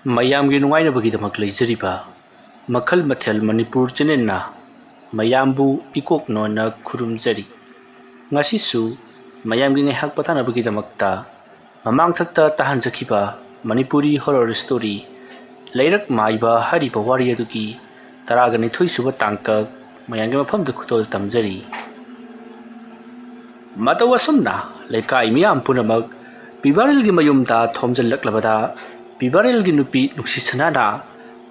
ꯃꯌꯥꯝꯒꯤ ꯅꯨꯡꯉꯥꯏꯅꯕꯒꯤꯗꯃꯛ ꯂꯩꯖꯔꯤꯕ ꯃꯈꯜ ꯃꯊꯦꯜ ꯃꯅꯤꯄꯨꯔ ꯆꯦꯅꯦꯜꯅ ꯃꯌꯥꯝꯕꯨ ꯏꯀꯣꯛꯅꯣꯅ ꯈꯨꯔꯨꯝꯖꯔꯤ꯫ ꯉꯁꯤꯁꯨ ꯃꯌꯥꯝꯒꯤ ꯉꯥꯏꯍꯥꯛ ꯄꯣꯊꯥꯅꯕꯒꯤꯗꯃꯛꯇ ꯃꯃꯥꯡꯊꯛꯇ ꯇꯥꯍꯟꯖꯈꯤꯕ ꯃꯅꯤꯄꯨꯔꯤ ꯍꯣꯔꯔ ꯁ꯭ꯇꯣꯔꯤ ꯂꯩꯔꯛ ꯃꯥꯏꯕ ꯍꯥꯏꯔꯤꯕ ꯋꯥꯔꯤ ꯑꯗꯨꯒꯤ 12 ꯁꯨꯕ ꯇꯥꯡꯀꯛ ꯃꯌꯥꯝꯒꯤ ꯃꯐꯝꯗ ꯈꯨꯗꯣꯜ ꯇꯝꯖꯔꯤ꯫ ꯃꯇꯧ ꯑꯁꯨꯝꯅ ꯂꯩꯀꯥꯏ ꯃꯤꯌꯥꯝ ꯄꯨꯝꯅꯃꯛ ꯄꯤꯕꯥꯔꯦꯜꯒꯤ ꯃꯌꯨꯝꯗ ꯊꯣꯝꯖꯤꯜꯂꯛꯂꯕꯗ ꯄꯤꯕꯥꯔꯦꯜꯒꯤ ꯅꯨꯄꯤ ꯅꯨꯡꯁꯤꯁꯅꯥꯅ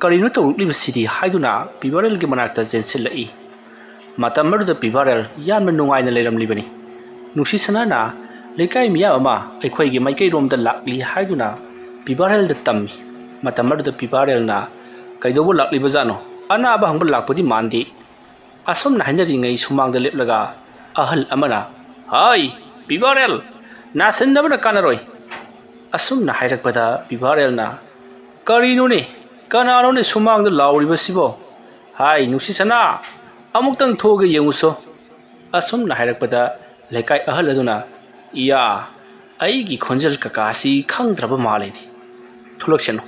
ꯀꯔꯤꯅꯣ ꯇꯧꯔꯛꯂꯤꯕꯁꯤꯗꯤ ꯍꯥꯏꯗꯨꯅ ꯄꯤꯕꯥꯔꯦꯜꯒꯤ ꯃꯅꯥꯛꯇ ꯆꯦꯟꯁꯤꯜꯂꯛꯏ꯫ ꯃꯇꯝ ꯑꯗꯨꯗ ꯄꯤꯕꯥꯔꯦꯜ ꯌꯥꯝꯅ ꯅꯨꯡꯉꯥꯏꯅ ꯂꯩꯔꯝꯂꯤꯕꯅꯤ꯫ ꯅꯨꯡꯁꯤꯁꯅꯥꯅ ꯂꯩꯀꯥꯏ ꯃꯤꯌꯥꯝ ꯑꯃ ꯑꯩꯈꯣꯏꯒꯤ ꯃꯥꯏꯀꯩꯔꯣꯝꯗ ꯂꯥꯛꯂꯤ ꯍꯥꯏꯗꯨꯅ ꯄꯤꯕꯥꯔꯦꯜꯗ ꯇꯝꯃꯤ꯫ ꯃꯇꯝ ꯑꯗꯨꯗ ꯄꯤꯕꯥꯔꯦꯜꯅ ꯀꯩꯗꯧꯕ ꯂꯥꯛꯂꯤꯕꯖꯥꯠꯅꯣ, ꯑꯅꯥꯕ ꯍꯪꯕ ꯂꯥꯛꯄꯗꯤ ꯃꯥꯟꯗꯦ꯫ ꯑꯁꯨꯝꯅ ꯍꯥꯏꯅꯔꯤꯉꯩ ꯁꯨꯃꯥꯡꯗ ꯂꯦꯞꯂꯒ ꯑꯍꯜ ꯑꯃꯅ "ꯍꯥꯏ ꯄꯤꯕꯥꯔꯦꯜ, ꯅꯥꯁꯤꯟꯅꯕꯅ ꯀꯥꯟꯅꯔꯣꯏ" ꯑꯁꯨꯝꯅ ꯍꯥꯏꯔꯛꯄꯗ ꯄꯤꯕꯥꯔꯦꯜꯅ "ꯀꯔꯤꯅꯣꯅꯦ, ꯀꯅꯥꯅꯣꯅꯦ ꯁꯨꯃꯥꯡꯗ ꯂꯥꯎꯔꯤꯕꯁꯤꯕꯣ? ꯍꯥꯏ ꯅꯨꯡꯁꯤꯁꯅꯥ, ꯑꯃꯨꯛꯇꯪ ꯊꯣꯛꯑꯒ ꯌꯦꯡꯉꯨꯁꯣ" ꯑꯁꯨꯝꯅ ꯍꯥꯏꯔꯛꯄꯗ ꯂꯩꯀꯥꯏ ꯑꯍꯜ ꯑꯗꯨꯅ "ꯏꯌꯥ, ꯑꯩꯒꯤ ꯈꯣꯟꯖꯦꯜ ꯀꯀꯥꯁꯤ ꯈꯪꯗ꯭ꯔꯕ ꯃꯥꯜꯂꯤꯅꯦ. ꯊꯣꯛꯂꯛꯁꯅꯨ,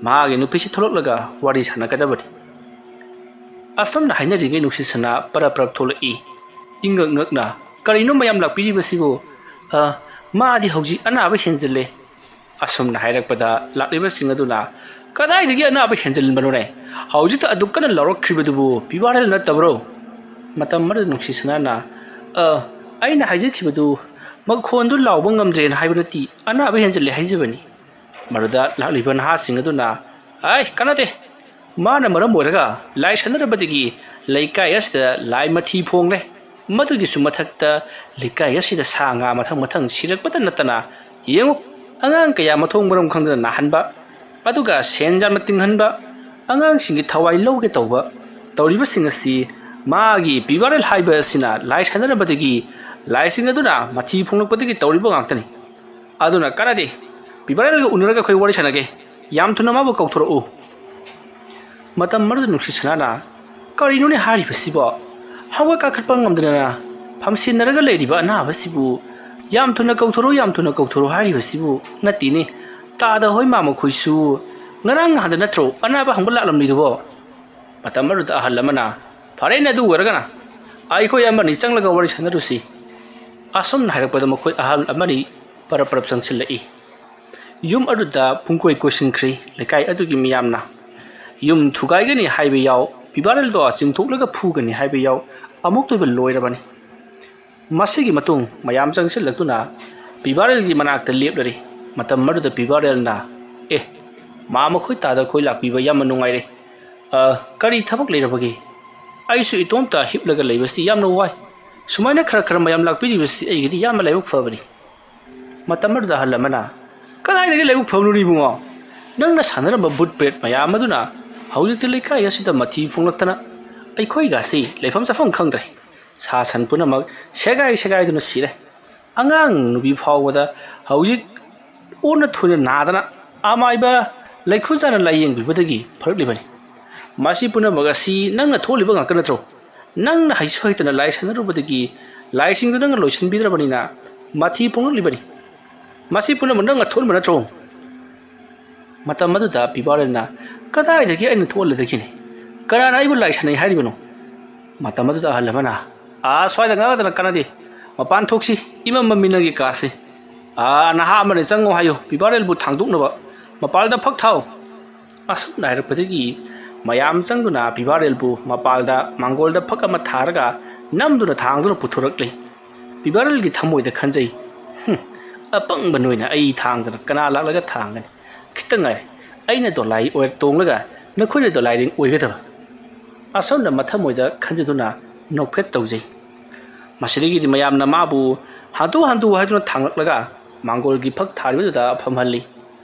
ꯃꯥꯒꯤ ꯅꯨꯄꯤꯁꯤ ꯊꯣꯛꯂꯛꯂꯒ ꯋꯥꯔꯤ ꯁꯥꯟꯅꯒꯗꯕꯅꯤ." ꯑꯁꯨꯝꯅ ꯍꯥꯏꯅꯔꯤꯉꯩ ꯅꯨꯡꯁꯤꯁꯅꯥ ꯄꯔꯞ ꯊꯣꯛꯂꯛꯏ, ꯏꯉꯛ ꯉꯛꯅ "ꯀꯔꯤꯅꯣ ꯃꯌꯥꯝ ꯂꯥꯛꯄꯤꯔꯤꯕꯁꯤꯕꯨ? ꯃꯥꯗꯤ ꯍꯧꯖꯤꯛ ꯑꯅꯥꯕ ꯍꯦꯟꯖꯤꯜꯂꯦ" ꯑꯁꯨꯝꯅ ꯍꯥꯏꯔꯛꯄꯗ ꯂꯥꯛꯂꯤꯕꯁꯤꯡ ꯑꯗꯨꯅ "ꯀꯗꯥꯏꯗꯒꯤ ꯑꯅꯥꯕ ꯍꯦꯟꯖꯤꯟꯕꯅꯣꯅꯦ? ꯍꯧꯖꯤꯛꯇ ꯑꯗꯨꯛ ꯀꯟꯅ ꯂꯥꯎꯔꯛꯈꯤꯕꯗꯨꯕꯨ ꯄꯤꯕꯥꯔꯦꯜ ꯅꯠꯇꯕ꯭ꯔꯣ?" ꯃꯇꯝ ꯑꯗꯨꯗ ꯅꯨꯡꯁꯤꯁꯅꯥꯅ "ꯑꯩꯅ ꯍꯥꯏꯖꯈꯤꯕꯗꯨ ꯃꯈꯣꯟꯗꯨ ꯂꯥꯎꯕ ꯉꯝꯗ꯭ꯔꯦꯅ ꯍꯥꯏꯕ ꯅꯠꯇꯦ, ꯑꯅꯥꯕ ꯍꯦꯟꯖꯤꯜꯂꯦ ꯍꯥꯏꯖꯕꯅꯤ." ꯃꯗꯨꯗ ꯂꯥꯛꯂꯤꯕ ꯅꯍꯥꯁꯤꯡ ꯑꯗꯨꯅ "ꯀꯥꯟꯅꯗꯦ, ꯃꯥꯅ ꯃꯔꯝ ꯑꯣꯏꯔꯒ ꯂꯥꯏ ꯁꯥꯟꯅꯔꯕꯗꯒꯤ ꯂꯩꯀꯥꯏ ꯑꯁꯤꯗ ꯂꯥꯏ ꯃꯊꯤ ꯐꯣꯡꯂꯦ. ꯃꯗꯨꯒꯤꯁꯨ ꯃꯊꯛꯇ ꯂꯩꯀꯥꯏ ꯑꯁꯤꯗ ꯁꯥ ꯉꯥ ꯃꯊꯪ ꯁꯤꯔꯛꯄꯇ ꯅꯠꯇꯅ ꯌꯦꯡꯉꯨ, ꯑꯉꯥꯡ ꯀꯌꯥ ꯃꯊꯣꯡ ꯃꯔꯝ ꯈꯪꯗꯅ ꯅꯥꯍꯟꯕ, ꯑꯗꯨꯒ ꯁꯦꯟ ꯌꯥꯝꯅ ꯇꯤꯡꯍꯟꯕ, ꯑꯉꯥꯡꯁꯤꯡꯒꯤ ꯊꯋꯥꯏ ꯂꯧꯒꯦ ꯇꯧꯕ ꯇꯧꯔꯤꯕꯁꯤꯡ ꯑꯁꯤ ꯃꯥꯒꯤ ꯄꯤꯕꯥꯔꯦꯜ ꯍꯥꯏꯕ ꯑꯁꯤꯅ ꯂꯥꯏ ꯁꯥꯟꯅꯔꯕꯗꯒꯤ ꯂꯥꯏꯁꯤꯡ ꯑꯗꯨꯅ ꯃꯊꯤ ꯐꯣꯡꯂꯛꯄꯗꯒꯤ ꯇꯧꯔꯤꯕ ꯉꯥꯛꯇꯅꯤ. ꯑꯗꯨꯅ ꯀꯥꯟꯅꯗꯦ, ꯄꯤꯕꯥꯔꯦꯜꯒ ꯎꯅꯔꯒ ꯑꯩꯈꯣꯏ ꯋꯥꯔꯤ ꯁꯥꯟꯅꯒꯦ. ꯌꯥꯝ ꯊꯨꯅ ꯃꯥꯕꯨ ꯀꯧꯊꯣꯔꯛꯎ." ꯃꯇꯝ ꯑꯗꯨꯗ ꯅꯨꯡꯁꯤꯁꯅꯥꯅ "ꯀꯔꯤꯅꯣꯅꯦ ꯍꯥꯏꯔꯤꯕꯁꯤꯕꯣ? ꯍꯧꯒꯠ ꯀꯥꯈꯠꯄ ꯉꯝꯗꯅ ꯐꯝꯁꯤꯟꯅꯔꯒ ꯂꯩꯔꯤꯕ ꯑꯅꯥꯕꯁꯤꯕꯨ ꯌꯥꯝ ꯊꯨꯅ ꯀꯧꯊꯣꯔꯛꯎ ꯍꯥꯏꯔꯤꯕꯁꯤꯕꯨ ꯅꯠꯇꯦꯅꯦ. ꯇꯥꯗ ꯍꯣꯏ ꯃꯈꯣꯏꯁꯨ ꯉꯔꯥꯡ ꯅꯍꯥꯟꯗ ꯅꯠꯇ꯭ꯔꯣ ꯑꯅꯥꯕ ꯍꯪꯕ ꯂꯥꯛꯂꯝꯂꯤꯗꯨꯕꯣ?" ꯃꯇꯝ ꯑꯗꯨꯗ ꯑꯍꯜ ꯑꯃꯅ "ꯐꯔꯦꯅꯦ, ꯑꯗꯨ ꯑꯣꯏꯔꯒꯅ ꯑꯩꯈꯣꯏ ꯑꯃꯅꯤ ꯆꯪꯂꯒ ꯋꯥꯔꯤ ꯁꯥꯟꯅꯔꯨꯁꯤ." ꯑꯁꯨꯝꯅ ꯍꯥꯏꯔꯛꯄꯗ ꯃꯈꯣꯏ ꯑꯍꯜ ꯑꯃꯅꯤ ꯄꯔꯞ ꯆꯪꯁꯤꯜꯂꯛꯏ꯫ ꯌꯨꯝ ꯑꯗꯨꯗ ꯄꯨꯡꯀꯣꯏ ꯀꯣꯏꯁꯤꯟꯈ꯭ꯔꯦ ꯂꯩꯀꯥꯏ ꯑꯗꯨꯒꯤ ꯃꯤꯌꯥꯝꯅ꯫ ꯌꯨꯝ ꯊꯨꯒꯥꯏꯒꯅꯤ ꯍꯥꯏꯕ ꯌꯥꯎ, ꯄꯤꯕꯥꯔꯦꯜꯗꯣ ꯆꯤꯡꯊꯣꯛꯂꯒ ꯐꯨꯒꯅꯤ ꯍꯥꯏꯕ ꯌꯥꯎ, ꯑꯃꯨꯛꯇꯣꯏꯕ ꯂꯣꯏꯔꯕꯅꯤ꯫ ꯃꯁꯤꯒꯤ ꯃꯇꯨꯡ ꯃꯌꯥꯝ ꯆꯪꯁꯤꯜꯂꯛꯇꯨꯅ ꯄꯤꯕꯥꯔꯦꯜꯒꯤ ꯃꯅꯥꯛꯇ ꯂꯦꯞꯂꯔꯤ꯫ ꯃꯇꯝ ꯑꯗꯨꯗ ꯄꯤꯕꯥꯔꯦꯜꯅ "ꯃꯈꯣꯏ ꯇꯥꯗ ꯑꯩꯈꯣꯏ ꯂꯥꯛꯄꯤꯕ ꯌꯥꯝꯅ ꯅꯨꯡꯉꯥꯏꯔꯦ. ꯀꯔꯤ ꯊꯕꯛ ꯂꯩꯔꯕꯒꯦ? ꯑꯩꯁꯨ ꯏꯇꯣꯝꯇ ꯍꯤꯞꯂꯒ ꯂꯩꯕꯁꯤ ꯌꯥꯝꯅ ꯋꯥꯏ. ꯁꯨꯃꯥꯏꯅ ꯈꯔ ꯃꯌꯥꯝ ꯂꯥꯛꯄꯤꯔꯤꯕꯁꯤ ꯑꯩꯒꯤꯗꯤ ꯌꯥꯝꯅ ꯂꯥꯏꯕꯛ ꯐꯕꯅꯤ." ꯃꯇꯝ ꯑꯗꯨꯗ ꯑꯍꯜ ꯑꯃꯅ "ꯀꯗꯥꯏꯗꯒꯤ ꯂꯥꯏꯕꯛ ꯐꯕꯅꯣ ꯏꯕꯨꯡꯉꯣ? ꯅꯪꯅ ꯁꯥꯟꯅꯔꯝꯕ ꯕꯨꯠ ꯕ꯭ꯔꯦꯠ ꯃꯌꯥꯝ ꯑꯗꯨꯅ ꯍꯧꯖꯤꯛꯇꯤ ꯂꯩꯀꯥꯏ ꯑꯁꯤꯗ ꯃꯊꯤ ꯐꯣꯡꯂꯛꯇꯅ ꯑꯩꯈꯣꯏꯒꯁꯤ ꯂꯩꯐꯝ ꯆꯥꯐꯝ ꯈꯪꯗ꯭ꯔꯦ. ꯁꯥ ꯁꯟ ꯄꯨꯝꯅꯃꯛ ꯁꯦꯒꯥꯏꯗꯨꯅ ꯁꯤꯔꯦ. ꯑꯉꯥꯡ ꯅꯨꯄꯤ ꯐꯥꯎꯕꯗ ꯍꯧꯖꯤꯛ ꯑꯣꯟꯅ ꯊꯣꯏꯅ ꯅꯥꯗꯅ ꯑꯃꯥꯏꯕ ꯂꯩꯈꯨꯖꯥꯅ ꯂꯥꯏꯌꯦꯡꯕꯤꯕꯗꯒꯤ ꯐꯔꯛꯂꯤꯕꯅꯤ. ꯃꯁꯤ ꯄꯨꯝꯅꯃꯛ ꯑꯁꯤ ꯅꯪꯅ ꯊꯣꯛꯂꯤꯕ ꯉꯥꯛꯇ ꯅꯠꯇ꯭ꯔꯣ? ꯅꯪꯅ ꯍꯩꯁꯨ ꯍꯩꯇꯅ ꯂꯥꯏ ꯁꯥꯟꯅꯔꯨꯕꯗꯒꯤ ꯂꯥꯏꯁꯤꯡꯗꯨ ꯅꯪꯅ ꯂꯣꯏꯁꯤꯟꯕꯤꯗ꯭ꯔꯕꯅꯤꯅ ꯃꯊꯤ ꯐꯣꯡꯂꯛꯂꯤꯕꯅꯤ. ꯃꯁꯤ ꯄꯨꯝꯅꯃꯛ ꯅꯪꯅ ꯊꯣꯛꯍꯟꯕ ꯅꯠꯇ꯭ꯔꯣ?" ꯃꯇꯝ ꯑꯗꯨꯗ ꯄꯤꯕꯥꯔꯦꯜꯅ "ꯀꯗꯥꯏꯗꯒꯤ ꯑꯩꯅ ꯊꯣꯛꯍꯜꯂꯗꯒꯦꯅꯦ? ꯀꯅꯥꯅ ꯑꯩꯕꯨ ꯂꯥꯏ ꯁꯥꯟꯅꯩ ꯍꯥꯏꯔꯤꯕꯅꯣ?" ꯃꯇꯝ ꯑꯗꯨꯗ ꯑꯍꯜ ꯑꯃꯅ "ꯁ꯭ꯋꯥꯏꯗ ꯉꯥꯡꯗꯅ ꯀꯥꯟꯅꯗꯦ. ꯃꯄꯥꯟ ꯊꯣꯛꯁꯤ, ꯏꯃꯝ ꯃꯝꯃꯤ ꯅꯪꯒꯤ ꯀꯥꯁꯤ. ꯅꯍꯥ ꯑꯃꯅ ꯆꯪꯉꯣ ꯍꯥꯏꯌꯨ, ꯄꯤꯕꯥꯔꯦꯜꯕꯨ ꯊꯥꯡꯗꯣꯛꯅꯕ. ꯃꯄꯥꯜꯗ ꯐꯛ ꯊꯥꯎ." ꯑꯁꯨꯝꯅ ꯍꯥꯏꯔꯛꯄꯗꯒꯤ ꯃꯌꯥꯝ ꯆꯪꯗꯨꯅ ꯄꯤꯕꯥꯔꯦꯜꯕꯨ ꯃꯄꯥꯜꯗ ꯃꯥꯡꯒꯣꯜꯗ ꯐꯛ ꯑꯃ ꯊꯥꯔꯒ ꯅꯝꯗꯨꯅ ꯊꯥꯡꯗꯨꯅ ꯄꯨꯊꯣꯔꯛꯂꯤ꯫ ꯄꯤꯕꯥꯔꯦꯜꯒꯤ ꯊꯃꯣꯏꯗ ꯈꯟꯖꯩ, "ꯑꯄꯪꯕ ꯅꯣꯏꯅ ꯑꯩ ꯊꯥꯡꯗꯅ ꯀꯅꯥ ꯂꯥꯛꯂꯒ ꯊꯥꯡꯒꯅꯤ? ꯈꯤꯇꯪ ꯉꯥꯏꯔꯦ ꯑꯩꯅ ꯗꯣꯂꯥꯏ ꯑꯣꯏꯔ ꯇꯣꯡꯂꯒ ꯅꯈꯣꯏꯅ ꯗꯣꯂꯥꯏꯔꯤꯡ ꯑꯣꯏꯒꯗꯕ." ꯑꯁꯣꯝꯗ ꯃꯊꯃꯣꯏꯗ ꯈꯟꯖꯗꯨꯅ ꯅꯣꯛꯐꯦꯠ ꯇꯧꯖꯩ꯫ ꯃꯁꯤꯗꯒꯤꯗꯤ ꯃꯌꯥꯝꯅ ꯃꯥꯕꯨ ꯍꯥꯟꯇꯣ ꯍꯥꯏꯗꯨꯅ ꯊꯥꯡꯂꯛꯂꯒ ꯃꯥꯡꯒꯣꯜꯒꯤ ꯐꯛ ꯊꯥꯔꯤꯕꯗꯨꯗ ꯐꯝꯍꯜꯂꯤ꯫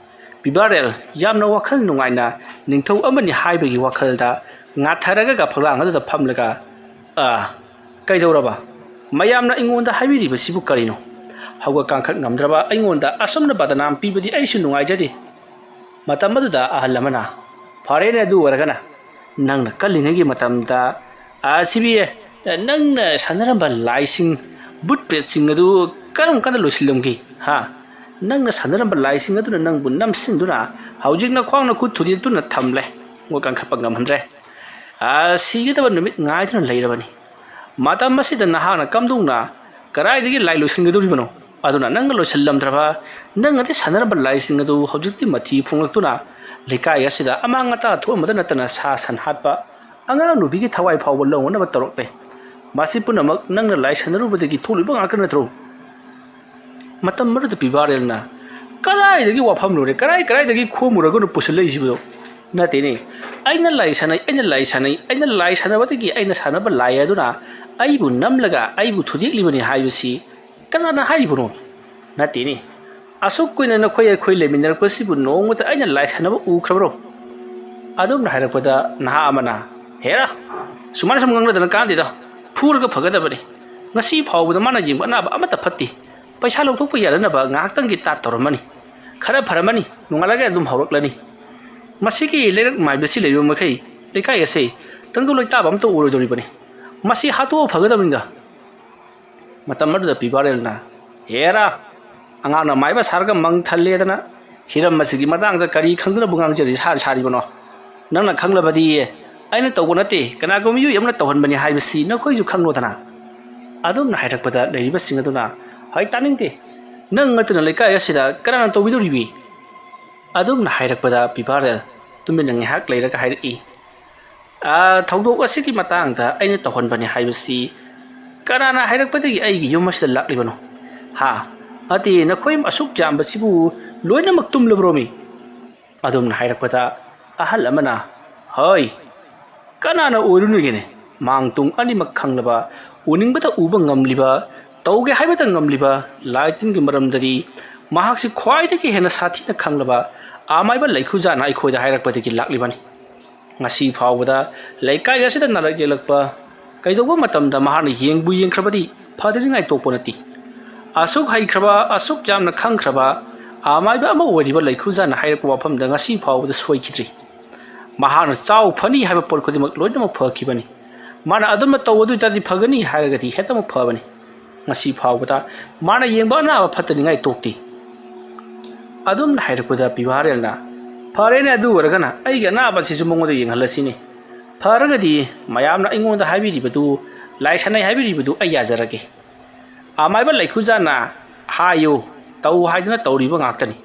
ꯄꯤꯕꯥꯔꯦꯜ ꯌꯥꯝꯅ ꯋꯥꯈꯜ ꯅꯨꯡꯉꯥꯏꯅ ꯅꯤꯡꯊꯧ ꯑꯃꯅꯤ ꯍꯥꯏꯕꯒꯤ ꯋꯥꯈꯜꯗ ꯉꯥꯊꯔꯒ ꯐꯛꯂꯥꯡ ꯑꯗꯨꯗ ꯐꯝꯂꯒ "ꯀꯩꯗꯧꯔꯕ? ꯃꯌꯥꯝꯅ ꯑꯩꯉꯣꯟꯗ ꯍꯥꯏꯕꯤꯔꯤꯕꯁꯤꯕꯨ ꯀꯔꯤꯅꯣ? ꯍꯧꯒꯠ ꯀꯥꯡꯈꯠ ꯉꯝꯗ꯭ꯔꯕ ꯑꯩꯉꯣꯟꯗ ꯑꯁꯨꯝꯅ ꯕꯗꯅꯥꯝ ꯄꯤꯕꯗꯤ ꯑꯩꯁꯨ ꯅꯨꯡꯉꯥꯏꯖꯗꯦ." ꯃꯇꯝ ꯑꯗꯨꯗ ꯑꯍꯜ ꯑꯃꯅ "ꯐꯔꯦꯅꯦ, ꯑꯗꯨ ꯑꯣꯏꯔꯒꯅ ꯅꯪꯅ ꯀꯜꯂꯤꯉꯩꯒꯤ ꯃꯇꯝꯗ ꯁꯤꯕꯤ ꯅꯪꯅ ꯁꯥꯟꯅꯔꯝꯕ ꯂꯥꯏꯁꯤꯡ ꯕꯨꯠ ꯕ꯭ꯔꯦꯠꯁꯤꯡ ꯑꯗꯨ ꯀꯔꯝ ꯀꯥꯟꯗ ꯂꯣꯏꯁꯤꯜꯂꯝꯒꯦ? ꯅꯪꯅ ꯁꯥꯟꯅꯔꯝꯕ ꯂꯥꯏꯁꯤꯡ ꯑꯗꯨꯅ ꯅꯪꯕꯨ ꯅꯝꯁꯤꯟꯗꯨꯅ ꯍꯧꯖꯤꯛꯅ ꯈ꯭ꯋꯥꯡꯅ ꯈꯨꯠ ꯊꯨꯗꯦꯛꯇꯨꯅ ꯊꯝꯂꯦ ꯃꯣꯏ ꯀꯟꯈꯠꯄ ꯉꯝꯍꯟꯗ꯭ꯔꯦ ꯁꯤꯒꯗꯕ ꯅꯨꯃꯤꯠ ꯉꯥꯏꯗꯨꯅ ꯂꯩꯔꯕꯅꯤ ꯃꯇꯝ ꯑꯁꯤꯗ ꯅꯍꯥꯛꯅ ꯀꯝꯗꯧꯅ ꯀꯗꯥꯏꯗꯒꯤ ꯂꯥꯏ ꯂꯣꯏꯁꯤꯟꯒꯗꯧꯔꯤꯕꯅꯣ ꯑꯗꯨꯅ ꯅꯪꯅ ꯂꯣꯏꯁꯤꯜꯂꯝꯗ꯭ꯔꯕ ꯅꯪꯅꯗꯤ ꯁꯥꯟꯅꯔꯝꯕ ꯂꯥꯏꯁꯤꯡ ꯑꯗꯨ ꯍꯧꯖꯤꯛꯇꯤ ꯃꯊꯤ ꯐꯣꯡꯂꯛꯇꯨꯅ ꯂꯩꯀꯥꯏ ꯑꯁꯤꯗ ꯑꯃꯥꯡ ꯑꯇꯥ ꯊꯣꯛꯑꯝꯕꯗ ꯅꯠꯇꯅ ꯁꯥ ꯁꯟ ꯍꯥꯠꯄ ꯑꯉꯥꯡ ꯅꯨꯄꯤꯒꯤ ꯊꯋꯥꯏ ꯐꯥꯎꯕ ꯂꯧꯅꯅꯕ ꯇꯧꯔꯛꯂꯦ ꯃꯁꯤ ꯄꯨꯝꯅꯃꯛ ꯅꯪꯅ ꯂꯥꯏ ꯁꯥꯟꯅꯔꯨꯕꯗꯒꯤ ꯊꯣꯛꯂꯤꯕ ꯉꯥꯛꯇ ꯅꯠꯇ꯭ꯔꯣ ꯃꯇꯝ ꯑꯗꯨꯗ ꯄꯤꯕꯥꯔꯦꯜꯅ ꯀꯗꯥꯏꯗꯒꯤ ꯋꯥꯐꯝꯂꯨꯔꯦ ꯀꯗꯥꯏꯗꯒꯤ ꯈꯣꯝꯃꯨꯔꯒꯅ ꯄꯨꯁꯤꯜꯂꯛꯏꯁꯤꯕꯣ ꯅꯠꯇꯦꯅꯦ ꯑꯩꯅ ꯂꯥꯏ ꯁꯥꯟꯅꯩ ꯑꯩꯅ ꯂꯥꯏ ꯁꯥꯟꯅꯕꯗꯒꯤ ꯑꯩꯅ ꯁꯥꯟꯅꯕ ꯂꯥꯏ ꯑꯗꯨꯅ ꯑꯩꯕꯨ ꯅꯝꯂꯒ ꯑꯩꯕు ꯊꯨꯗꯦꯛꯂꯤꯕꯅꯤ ꯍꯥꯏꯕꯁꯤ ꯀꯅꯥꯅ ꯍꯥꯏꯔꯤꯕꯅꯣ ꯅꯠꯇꯦꯅꯦ ꯑꯁꯨꯛ ꯀꯨꯏꯅ ꯑꯩꯈꯣꯏ ꯂꯩꯃꯤꯟꯅꯔꯛꯄꯁꯤꯕꯨ ꯅꯣꯡꯃꯇ ꯑꯩꯅ ꯂꯥꯏ ꯁꯥꯟꯅꯕ ꯎꯈ꯭ꯔꯕ꯭ꯔꯣ ꯑꯗꯨꯝꯅ ꯍꯥꯏꯔꯛꯄꯗ ꯅꯍꯥ ꯑꯃꯅ ꯍꯦꯔꯥ ꯁꯨꯃꯥꯏꯅ ꯁꯨꯝ ꯉꯥꯡꯅꯗꯅ ꯀꯥꯟꯗꯦꯗ ꯐꯨꯔꯒ ꯐꯒꯗꯕꯅꯤ ꯉꯁꯤ ꯐꯥꯎꯕꯗ ꯃꯥꯅ ꯌꯦꯡꯕ ꯑꯅꯥꯕ ꯑꯃꯠꯇ ꯐꯠꯇꯦ ꯄꯩꯁꯥ ꯂꯧꯊꯣꯛꯄ ꯌꯥꯗꯅꯕ ꯉꯥꯏꯍꯥꯛꯇꯪꯒꯤ ꯇꯥꯠ ꯇꯧꯔꯝꯃꯅꯤ ꯈꯔ ꯐꯔꯝꯃꯅꯤ ꯅꯣꯡꯉꯥꯜꯂꯒ ꯑꯗꯨꯝ ꯍꯧꯔꯛꯂꯅꯤ ꯃꯁꯤꯒꯤ ꯂꯩꯔꯛ ꯃꯥꯏꯕꯁꯤ ꯂꯩꯔꯤꯕ ꯃꯈꯩ ꯂꯩꯀꯥꯏ ꯑꯁꯤ ꯇꯪꯗꯨ ꯂꯩꯇꯥꯕ ꯑꯃꯇ ꯑꯣꯏꯔꯣꯏꯗꯧꯔꯤꯕꯅꯤ ꯃꯁꯤ ꯍꯥꯠꯇꯣꯛꯑ ꯐꯒꯗꯕꯅꯤꯗ ꯃꯇꯝ ꯑꯗꯨꯗ ꯄꯤꯕꯥꯔꯦꯜꯅ ꯍꯦꯔꯥ ꯑꯉꯥꯡꯅ ꯃꯥꯏꯕ ꯁꯥꯔꯒ ꯃꯪ ꯊꯜꯂꯦꯗꯅ ꯍꯤꯔꯝ ꯑꯁꯤꯒꯤ ꯃꯇꯥꯡꯗ ꯀꯔꯤ ꯈꯪꯗꯅꯕꯨ ꯉꯥꯡꯖꯔꯤ ꯁꯥꯔꯤꯕꯅꯣ ꯅꯪꯅ ꯈꯪꯂꯕꯗꯤ ꯑꯩꯅ ꯇꯧꯕ ꯅꯠꯇꯦ ꯀꯅꯥꯒꯨꯝꯕ ꯃꯤꯑꯣꯏ ꯑꯃꯅ ꯇꯧꯍꯟꯕꯅꯤ ꯍꯥꯏꯕꯁꯤ ꯅꯈꯣꯏꯁꯨ ꯈꯪꯂꯣꯗꯅ ꯑꯗꯨꯝꯅ ꯍꯥꯏꯔꯛꯄꯗ ꯂꯩꯔꯤꯕꯁꯤꯡ ꯑꯗꯨꯅ ꯍꯣꯏ ꯇꯥꯅꯤꯡꯗꯦ ꯅꯪ ꯅꯠꯇꯅ ꯂꯩꯀꯥꯏ ꯑꯁꯤꯗ ꯀꯅꯥꯅ ꯇꯧꯕꯤꯗꯧꯔꯤꯕꯤ ꯑꯗꯨꯝꯅ ꯍꯥꯏꯔꯛꯄꯗ ꯄꯤꯕꯥꯔꯦꯜ ꯇꯨꯃꯤꯟꯅ ꯉꯥꯏꯍꯥꯛ ꯂꯩꯔꯒ ꯍꯥꯏꯔꯛꯏ ꯊꯧꯗꯣꯛ ꯑꯁꯤꯒꯤ ꯃꯇꯥꯡꯗ ꯑꯩꯅ ꯇꯧꯍꯟꯕꯅꯤ ꯍꯥꯏꯕꯁꯤ ꯀꯅꯥꯅ ꯍꯥꯏꯔꯛꯄꯗꯒꯤ ꯑꯩꯒꯤ ꯌꯨꯝ ꯑꯁꯤꯗ ꯂꯥꯛꯂꯤꯕꯅꯣ ꯑꯇꯦ ꯅꯈꯣꯏ ꯑꯁꯨꯛ ꯌꯥꯝꯕꯁꯤꯕꯨ ꯂꯣꯏꯅꯃꯛ ꯇꯨꯝꯂꯕ꯭ꯔꯣꯃꯤ ꯑꯗꯨꯝꯅ ꯍꯥꯏꯔꯛꯄꯗ ꯑꯍꯜ ꯑꯃꯅ ꯍꯣꯏ ꯀꯅꯥꯅ ꯑꯣꯏꯔꯨꯅꯨꯒꯦꯅꯦ ꯃꯥꯡ ꯇꯨꯡ ꯑꯅꯤꯃꯛ ꯈꯪꯂꯕ ꯎꯅꯤꯡꯕꯗ ꯎꯕ ꯉꯝꯂꯤꯕ ꯇꯧꯒꯦ ꯍꯥꯏꯕꯗ ꯉꯝꯂꯤꯕ ꯂꯥꯏ ꯇꯤꯟꯒꯤ ꯃꯔꯝꯗꯗꯤ ꯃꯍꯥꯛꯁꯤ ꯈ꯭ꯋꯥꯏꯗꯒꯤ ꯍꯦꯟꯅ ꯁꯥꯊꯤꯅ ꯈꯪꯂꯕ ꯑꯃꯥꯏꯕ ꯂꯩꯈꯨꯖꯥꯅ ꯑꯩꯈꯣꯏꯗ ꯍꯥꯏꯔꯛꯄꯗꯒꯤ ꯂꯥꯛꯂꯤꯕꯅꯤ ꯉꯁꯤ ꯐꯥꯎꯕꯗ ꯂꯩꯀꯥꯏ ꯑꯁꯤꯗ ꯅꯥꯔꯛ ꯌꯦꯛꯂꯛꯄ ꯀꯩꯗꯧꯕ ꯃꯇꯝꯗ ꯃꯍꯥꯛꯅ ꯌꯦꯡꯕꯨ ꯌꯦꯡꯈ꯭ꯔꯕꯗꯤ ꯐꯗꯔꯤꯉꯥꯏ ꯇꯣꯛꯄ ꯅꯠꯇꯦ ꯑꯁꯨꯛ ꯍꯩꯈ꯭ꯔꯕ ꯑꯁꯨꯛ ꯌꯥꯝꯅ ꯈꯪꯈ꯭ꯔꯕ ꯑꯃꯥꯏꯕ ꯑꯃ ꯑꯣꯏꯔꯤꯕ ꯂꯩꯈꯨꯖꯥꯅ ꯍꯥꯏꯔꯛꯄ ꯋꯥꯐꯝꯗ ꯉꯁꯤ ꯐꯥꯎꯕꯗ ꯁꯣꯏꯈꯤꯗ꯭ꯔꯤ ꯃꯍꯥꯛꯅ ꯆꯥꯎ ꯐꯅꯤ ꯍꯥꯏꯕ ꯄꯣꯠ ꯈꯨꯗꯤꯡꯃꯛ ꯂꯣꯏꯅꯃꯛ ꯐꯈꯤꯕꯅꯤ ꯃꯥꯅ ꯑꯗꯨꯝꯅ ꯇꯧꯕꯗꯨ ꯑꯣꯏꯇꯥꯔꯗꯤ ꯐꯒꯅꯤ ꯍꯥꯏꯔꯒꯗꯤ ꯍꯦꯛꯇꯃꯛ ꯐꯕꯅꯤ ꯉꯁꯤ ꯐꯥꯎꯕꯗ ꯃꯥꯅ ꯌꯦꯡꯕ ꯑꯅꯥꯕ ꯐꯠꯇꯅꯤꯡꯉꯥꯏ ꯇꯣꯛꯇꯦ ꯑꯗꯨꯝꯅ ꯍꯥꯏꯔꯛꯄꯗ ꯄꯤꯕꯥꯔꯦꯜꯅ ꯐꯔꯦꯅꯦ ꯑꯗꯨ ꯑꯣꯏꯔꯒꯅ ꯑꯩꯒꯤ ꯑꯅꯥꯕꯁꯤꯁꯨ ꯃꯉꯣꯟꯗ ꯌꯦꯡꯍꯜꯂꯁꯤꯅꯦ ꯐꯔꯒꯗꯤ ꯃꯌꯥꯝꯅ ꯑꯩꯉꯣꯟꯗ ꯍꯥꯏꯕꯤꯔꯤꯕꯗꯨ ꯂꯥꯏ ꯁꯥꯟꯅꯩ ꯍꯥꯏꯕꯤꯔꯤꯕꯗꯨ ꯑꯩ ꯌꯥꯖꯔꯒꯦ ꯑꯃꯥꯏꯕ ꯂꯩꯈꯨꯖꯥꯅ ꯍꯥꯏꯌꯨ ꯇꯧ ꯍꯥꯏꯗꯅ ꯇꯧꯔꯤꯕ ꯉꯥꯛꯇꯅꯤ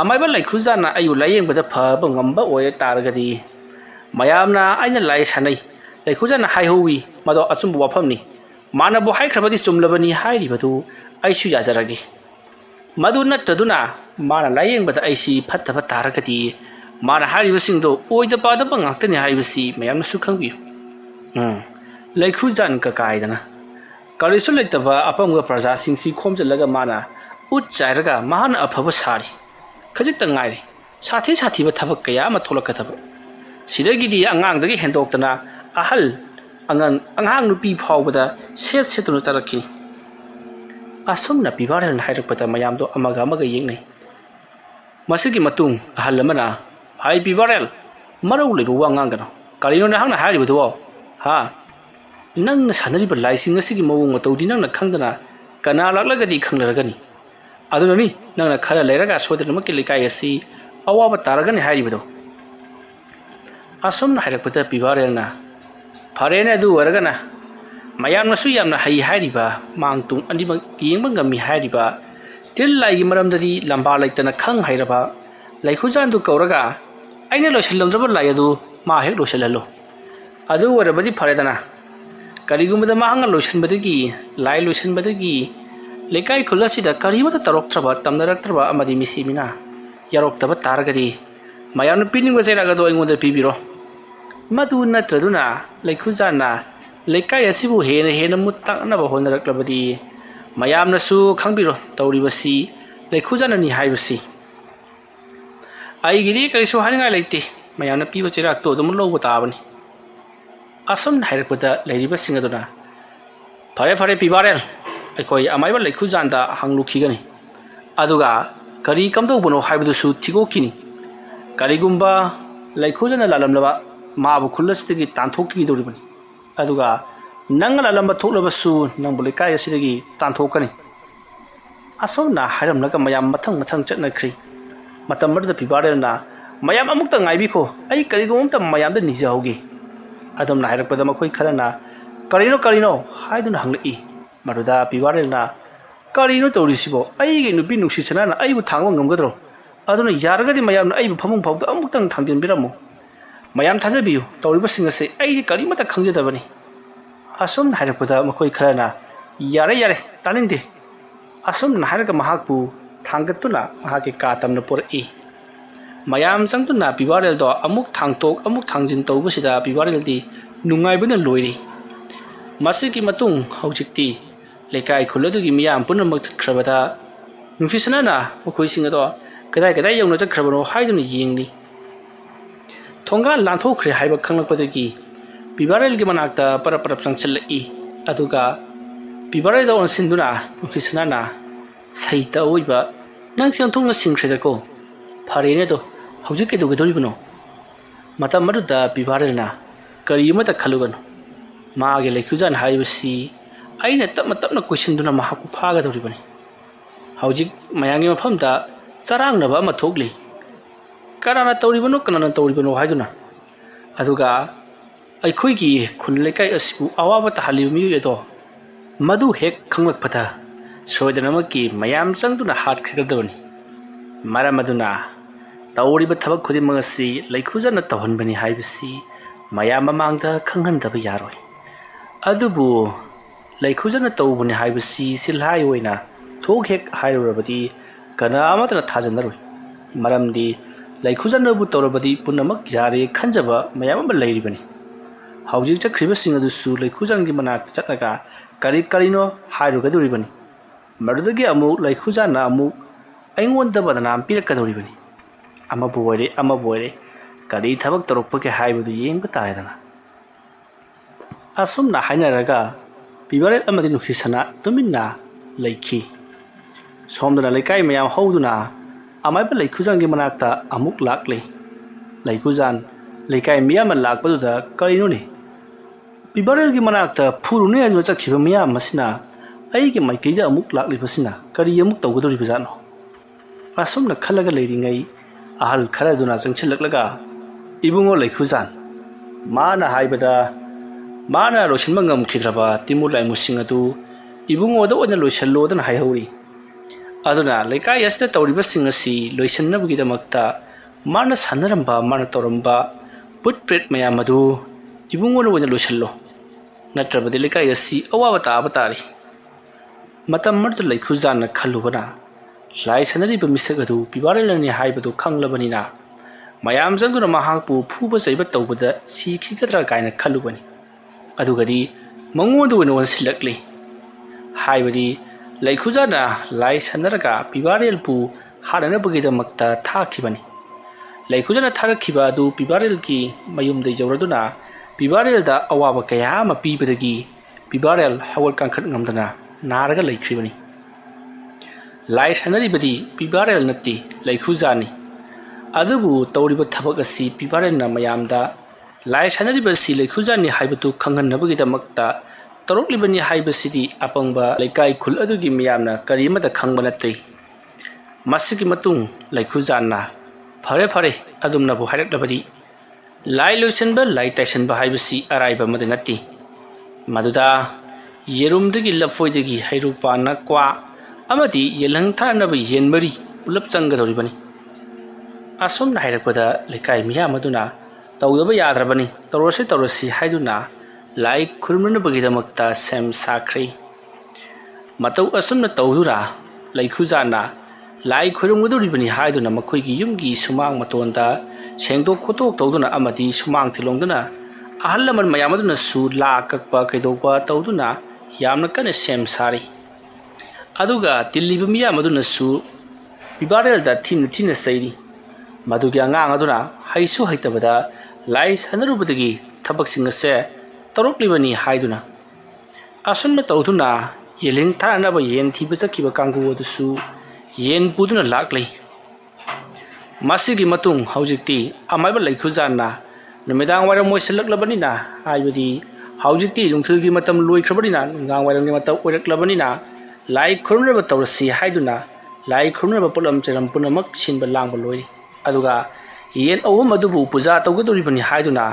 ꯑꯃꯥꯏꯕ ꯂꯩꯈꯨꯖꯥꯅ ꯑꯩꯕꯨ ꯂꯥꯌꯦꯡꯕꯗ ꯐꯕ ꯉꯝꯕ ꯑꯣꯏ ꯇꯥꯔꯒꯗꯤ ꯃꯌꯥꯝꯅ ꯑꯩꯅ ꯂꯥꯏ ꯁꯥꯟꯅꯩ ꯂꯩꯈꯨꯖꯥꯅ ꯍꯥꯏꯍꯧꯋꯤ ꯃꯗꯣ ꯑꯆꯨꯝꯕ ꯋꯥꯐꯝꯅꯤ ꯃꯥꯅꯕꯨ ꯍꯥꯏꯈ꯭ꯔꯕꯗꯤ ꯆꯨꯝꯂꯕꯅꯤ ꯍꯥꯏꯔꯤꯕꯗꯨ ꯑꯩꯁꯨ ꯌꯥꯖꯔꯒꯦ ꯃꯗꯨ ꯅꯠꯇ꯭ꯔꯗꯨꯅ ꯃꯥꯅ ꯂꯥꯌꯦꯡꯕꯗ ꯑꯩꯁꯤ ꯐꯠꯇꯕ ꯇꯥꯔꯒꯗꯤ ꯃꯥꯅ ꯍꯥꯏꯔꯤꯕꯁꯤꯡꯗꯣ ꯑꯣꯏꯗ ꯄꯥꯗꯕ ꯉꯥꯛꯇꯅꯤ ꯍꯥꯏꯕꯁꯤ ꯃꯌꯥꯝꯅꯁꯨ ꯈꯪꯕꯤꯌꯨ ꯂꯩꯈꯨꯖꯥꯟ ꯀꯀꯥꯏꯗꯅ ꯀꯔꯤꯁꯨ ꯂꯩꯇꯕ ꯑꯄꯪꯕ ꯄ꯭ꯔꯖꯥꯁꯤꯡꯁꯤ ꯈꯣꯝꯖꯤꯜꯂꯒ ꯃꯥꯅ ꯎꯠ ꯆꯥꯏꯔꯒ ꯃꯍꯥꯛꯅ ꯑꯐꯕ ꯁꯥꯔꯤ ꯈꯖꯤꯛꯇ ꯉꯥꯏꯔꯤ ꯁꯥꯊꯤꯕ ꯊꯕꯛ ꯀꯌꯥ ꯑꯃ ꯊꯣꯛꯂꯛꯀꯗꯕ ꯁꯤꯗꯒꯤꯗꯤ ꯑꯉꯥꯡꯗꯒꯤ ꯍꯦꯟꯗꯣꯛꯇꯅ ꯑꯉꯥꯡ ꯅꯨꯄꯤ ꯐꯥꯎꯕꯗ ꯁꯦꯠꯇꯨꯅ ꯆꯠꯂꯛꯈꯤꯅꯤ ꯑꯁꯨꯝꯅ ꯄꯤꯕꯥꯔꯦꯜꯅ ꯍꯥꯏꯔꯛꯄꯗ ꯃꯌꯥꯝꯗꯣ ꯑꯃꯒ ꯌꯦꯡꯅꯩ ꯃꯁꯤꯒꯤ ꯃꯇꯨꯡ ꯑꯍꯜ ꯑꯃꯅ ꯍꯥꯏ ꯄꯤꯕꯥꯔꯦꯜ ꯃꯔꯧ ꯂꯩꯕ ꯋꯥ ꯉꯥꯡꯒꯅꯨ ꯀꯔꯤꯅꯣ ꯅꯍꯥꯛꯅ ꯍꯥꯏꯔꯤꯕꯗꯨꯕꯣ ꯅꯪꯅ ꯁꯥꯟꯅꯔꯤꯕ ꯂꯥꯏꯁꯤꯡ ꯑꯁꯤꯒꯤ ꯃꯑꯣꯡ ꯃꯇꯧꯗꯤ ꯅꯪꯅ ꯈꯪꯗꯅ ꯀꯅꯥ ꯂꯥꯛꯂꯒꯗꯤ ꯈꯪꯅꯔꯒꯅꯤ ꯑꯗꯨꯅꯅꯤ ꯅꯪꯅ ꯈꯔ ꯂꯩꯔꯒ ꯁꯣꯏꯗꯅꯃꯛꯀꯤ ꯂꯩꯀꯥꯏ ꯑꯁꯤ ꯑꯋꯥꯕ ꯇꯥꯔꯒꯅꯤ ꯍꯥꯏꯔꯤꯕꯗꯣ ꯑꯁꯨꯝꯅ ꯍꯥꯏꯔꯛꯄꯗ ꯄꯤꯕꯥꯔꯦꯜꯅ ꯐꯔꯦꯅꯦ ꯑꯗꯨ ꯑꯣꯏꯔꯒꯅ ꯃꯌꯥꯝꯅꯁꯨ ꯌꯥꯝꯅ ꯍꯩ ꯍꯥꯏꯔꯤꯕ ꯃꯥꯡ ꯇꯨꯡ ꯑꯅꯤꯃꯛ ꯌꯦꯡꯕ ꯉꯝꯃꯤ ꯍꯥꯏꯔꯤꯕ ꯇꯤꯜ ꯂꯥꯏꯒꯤ ꯃꯔꯝꯗꯗꯤ ꯂꯝꯕꯥ ꯂꯩꯇꯅ ꯈꯪ ꯍꯩꯔꯕ ꯂꯩꯈꯨꯖꯥꯟꯗꯨ ꯀꯧꯔꯒ ꯑꯩꯅ ꯂꯣꯏꯁꯤꯜꯂꯝꯗ꯭ꯔꯕ ꯂꯥꯏ ꯑꯗꯨ ꯃꯥ ꯍꯦꯛ ꯂꯣꯏꯁꯤꯜꯍꯜꯂꯨ ꯑꯗꯨ ꯑꯣꯏꯔꯕꯗꯤ ꯐꯔꯦꯗꯅ ꯀꯔꯤꯒꯨꯝꯕꯗ ꯃꯍꯥꯛꯅ ꯂꯥꯏ ꯂꯣꯏꯁꯤꯟꯕꯗꯒꯤ ꯂꯩꯀꯥꯏ ꯈꯨꯜ ꯑꯁꯤꯗ ꯀꯔꯤꯃꯠꯇ ꯇꯧꯔꯛꯇ꯭ꯔꯕ ꯇꯝꯅꯔꯛꯇ꯭ꯔꯕ ꯑꯃꯗꯤ ꯃꯤꯁꯤ ꯃꯤꯅꯥ ꯌꯥꯎꯔꯛꯇꯕ ꯇꯥꯔꯒꯗꯤ ꯃꯌꯥꯝꯅ ꯄꯤꯅꯤꯡꯕ ꯆꯩꯔꯥꯛ ꯑꯗꯨ ꯑꯩꯉꯣꯟꯗ ꯄꯤꯕꯤꯔꯣ ꯃꯗꯨ ꯅꯠꯇ꯭ꯔꯗꯨꯅ ꯂꯩꯈꯨꯖꯥꯟꯅ ꯂꯩꯀꯥꯏ ꯑꯁꯤꯕꯨ ꯍꯦꯟꯅ ꯃꯨꯠ ꯇꯥꯛꯅꯕ ꯍꯣꯠꯅꯔꯛꯂꯕꯗꯤ ꯃꯌꯥꯝꯅꯁꯨ ꯈꯪꯕꯤꯔꯣ ꯇꯧꯔꯤꯕꯁꯤ ꯂꯩꯈꯨꯖꯥꯟꯅꯅꯤ ꯍꯥꯏꯕꯁꯤ ꯑꯩꯒꯤꯗꯤ ꯀꯔꯤꯁꯨ ꯍꯥꯏꯅꯤꯡꯉꯥꯏ ꯂꯩꯇꯦ ꯃꯌꯥꯝꯅ ꯄꯤꯕ ꯆꯩꯔꯥꯛꯇꯣ ꯑꯗꯨꯝ ꯂꯧꯕ ꯇꯥꯕꯅꯤ ꯑꯁꯨꯝꯅ ꯍꯥꯏꯔꯛꯄꯗ ꯂꯩꯔꯤꯕꯁꯤꯡ ꯑꯗꯨꯅ ꯐꯔꯦ ꯄꯤꯕꯥꯔꯦꯜ ꯑꯩꯈꯣꯏ ꯑꯃꯥꯏꯕ ꯂꯩꯈꯨꯖꯥꯟꯗ ꯍꯪꯂꯨꯈꯤꯒꯅꯤ ꯑꯗꯨꯒ ꯀꯔꯤ ꯀꯝꯗꯧꯕꯅꯣ ꯍꯥꯏꯕꯗꯨꯁꯨ ꯊꯤꯗꯣꯛꯈꯤꯅꯤ ꯀꯔꯤꯒꯨꯝꯕ ꯂꯩꯈꯨꯖꯥꯟꯅ ꯂꯥꯜꯂꯝꯂꯕ ꯃꯥꯕꯨ ꯈꯨꯜ ꯑꯁꯤꯗꯒꯤ ꯇꯥꯟꯊꯣꯛꯈꯤꯗꯧꯔꯤꯕꯅꯤ ꯑꯗꯨꯒ ꯅꯪꯅ ꯂꯥꯜꯂꯝꯕ ꯊꯣꯛꯂꯕꯁꯨ ꯅꯪꯕꯨ ꯂꯩꯀꯥꯏ ꯑꯁꯤꯗꯒꯤ ꯇꯥꯟꯊꯣꯛꯀꯅꯤ ꯑꯁꯨꯝꯅ ꯍꯥꯏꯔꯝꯂꯒ ꯃꯌꯥꯝ ꯃꯊꯪ ꯆꯠꯅꯈ꯭ꯔꯤ matam marda pibarel na mayam amukta ngaibiko ai karigomta mayamda nijahaugi adom na hairakpada makoi kharana karino haiduna hanglai maruda pibarel na karino tawrisibo aigi nupi nuksisana na aibu thangwa ngamgadro aduna yaragadi mayam na aibu phamung phawda amuktang thangjinbiramo mayam thajabiyu tawribasinga se aigi karimata khangjadabani asum na hairakpada makoi kharana yare taninde asum na hairaga mahakpu thanggatuna mahake katamna porai mayam changtuna pibarel do amuk thangtok amuk thangjin tawbasida pibarel di nungaibana loiri masiki matung haujikti lekai khuladugi miyam punamak chakhrabada nukhisana na mokoi singa do kadai yauna chakhrabano haiduna yengni thonga lanthokre haiba khanglakpadagi pibarel gi manakta parap changchalai aduga pibarel do onsinduna nukhisana na saita oiba nang siangthongna singkhredako farene do haujik ke dogedoribano matam maruda pibarel na kariyamata khalugano maage lekhujan haibasi aina tapna question mahaku phaga doribani haujik mayangi mafamda charangnaba ama thokli karana tawribano haiduna aduga aikhoigi khunlekai asibu awaba tahalibu mi edo madu hek khanglakpata soidanamaki mayam changduna hat khredabani maramaduna tawriba thabak khudimang asi leikhujana tawhanbani haibasi mayam mamangda khanghandaba yaroi adubu leikhujana tawbani haibasi silhai oina thok hek hairurabadi kana amatna thajanaroi maramdi leikhujana bu tawrabadi punamak yare khanjaba mayam ba leiribani haujik chakhribasing adusu leikhujangi manak chatnaga karino hairugaduribani marudagi amu leikhujana amu aingonda badnam pirakaduribani ama boire kari thabak torokpake haibudu yengba taidana asumna hainaraga pibarel amadi nukhisana tuminna leikhi somdana leikai mayam hauduna amaiba leikhujangi manakta amuk lakle leikhujan leikai miyam lakpaduda karino ni pibarel gi manakta phurune anu chakhiba miyam masina aigi maikeida amuk laklibasina kari amuk tawgadoribajano asumna khalaga leiringai ahal kharaduna changchalaklaga ibungo leikhujan mana haibada mana rosinma ngamkhidraba timulai musing adu ibungo da ona loisallodan haihori aduna leikai yasda tawribasing asi loisannabgidamakta mana sanaramba mana toramba putpret mayam adu ibungo na ona loisallo natrabadi leikai asi awaba tabatari matam marda leikhujan na khalubana lai sanariba misag adu pibarelani haibadu khanglabanina mayam jangduna mahakpu phuba jaiba tawbada sikhigadra kaina khalubani adugadi mangodu wena wansilakli haibadi leikhujana lai sanaraga pibarel pu harana bagida makta thakibani leikhujana tharakhiba adu pibarel ki mayumdai jawraduna pibarel da awaba kaya ma pibadagi pibarel hawal kankhat ngamdana naraga leikribani lai sanaribadi pibarel natti leikhujani adubu tawriba thabak asi pibarel na mayamda lai sanaribasi leikhujani haibatu khanghannabagidamakta toroklibani haibasidi apangba leikai khul adugi miyamna karimata khangba nattei masigi matung leikhujanna fare adumnabu hairaklavadi lai loisanba lai taisanba haibasi araiba madanatti maduda yerumdagi lafoidagi hairupana kwa amadi yelang thanaba yenmari ulap changadoribani asomna hairakpada leikai miyam aduna tawdaba yadrabani tawrasi haiduna lai khurumnabagidamakta sem sakhrei matau asomna tawdura leikhujana lai khurumgadoribani haiduna makhoigi yumgi sumang matonda sengdok khotok tawduna amadi sumang thilongduna ahalaman mayamaduna su la kakpa kaidokpa tawduna yamna kana sem sari aduga tilliba miyamaduna su pibarel da thina sairi madugi angang aduna haisu haitabada lai sanarubadagi thabak singase toroklibani haiduna asunna tawduna yeling thanaba yen thiba chakhiba kanggu adusu yen puduna laklei masigi matung haujikti amaiba leikhujana numidang waram moislaklabani na haibadi haujikti lungthilgi matam loikhrabanina ngang waramni matam oiraklabani na lai khurumraba tawrasi haiduna lai khurunaba pulam cheram punamak sinba langba loi aduga yen awum adubu puja tawgadoribani haiduna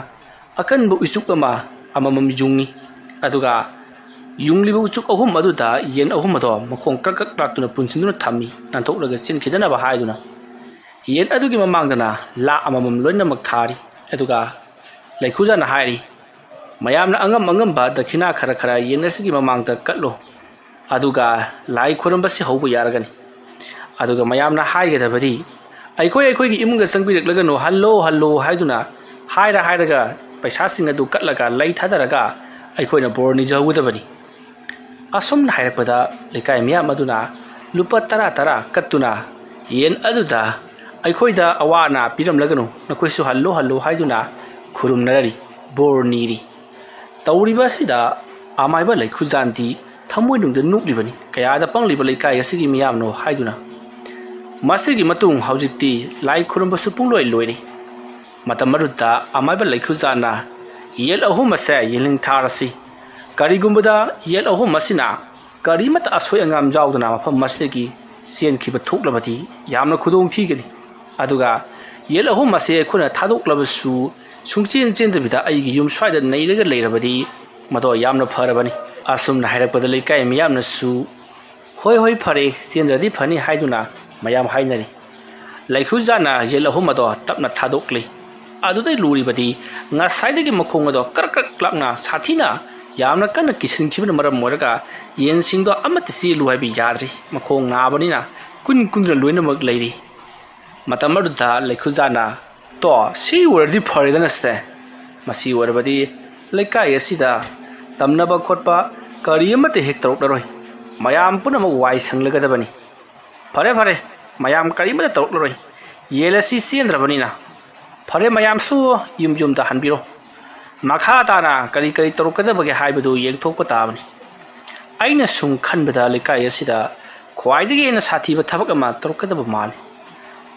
akanbu isuk amamam jungi aduga yunglibu uchuk ahum aduda yen ahum ado makong krak laktuna punsinduna thami nantholaga chinkhidana ba haiduna yen adugi mamangdana la amamam loinamak thari aduga laikhujana hairi mayamna angam ba dakhina khara yen asigi mamangda katlo aduga lai khurambasi haubu yaragani aduga mayamna haigedabadi aikoi gi imunga sangbireklaga no hallo haiduna hairaga paisa sing adu katlaga lai thadaraga aikoina borni jawudabani asomna hairapada lekai miyam aduna lupa tara kattuna yen aduda aikoida awana piramlagano nakoisu hallo haiduna khurumnarari borniri tawriba sida amaiba laikhujanti thamoinungda nuklibani kayada pangliba lekai asigi miyam no haiduna masigi matung haujikti lai khurumba supungloi loire matamaruta amaiba laikhujana yel ahum ase yeling tharasi karigumbada yel ahum masina karimat asoi angam jawduna mafam masdegi sen khiba thoklabati yamna khudong thigani aduga yel ahum ase khuna thadoklabasu sungchen chendabida aigi yum swaida neiraga leirabadi mado yamna pharabani asumna hairapada lekai miyamna su hoi phare chendradi phani haiduna mayam hainari laikhujana yel ahum ado tapna thadokli adudai luribadi nga saidagi makhong ado krak klakna sathina yamna kana kisin khibna maram moraga yen singdo amata si luhaibi yadri makhong ngabanina kunra loina mak leiri matamaduda laikhujana to si wardi pharidana ste masi warabadi laikai asida tamnaba khotpa kariyamate hektarok daroi mayam punama wai sanglagadabani phare mayam karimata tawroi yelasi sendrabanina phare mayam su yum da hanbiro makha tana kari tarukadabage haibadu yengthokpa tabani aina sung khanbada lekai asida khwaidagi ena sathiba thabak ama tarukadaba mali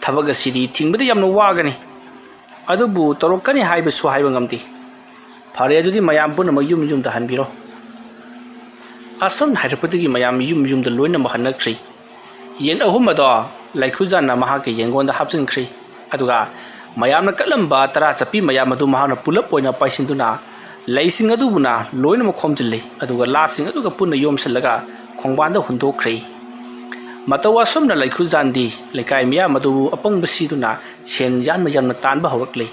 thabak asidi thingbada yamna wagani adubu tarukani haiba su haiba ngamti phare adudi mayam punama yum da hanbiro asam hairapatigi mayam yum da loina mahanakri yen ahum ado laikhujana mahake yengonda hapsinkhri aduga mayamna kalamba tara chapi mayam adu mahana pulap oina paisinduna laising adubuna loina makhomjille aduga lasing aduga punna yomsalaga khongbanda hundokkhri matawa somna laikhujandi lekai miyam adu apangbasiduna sen janna tanba hawrakle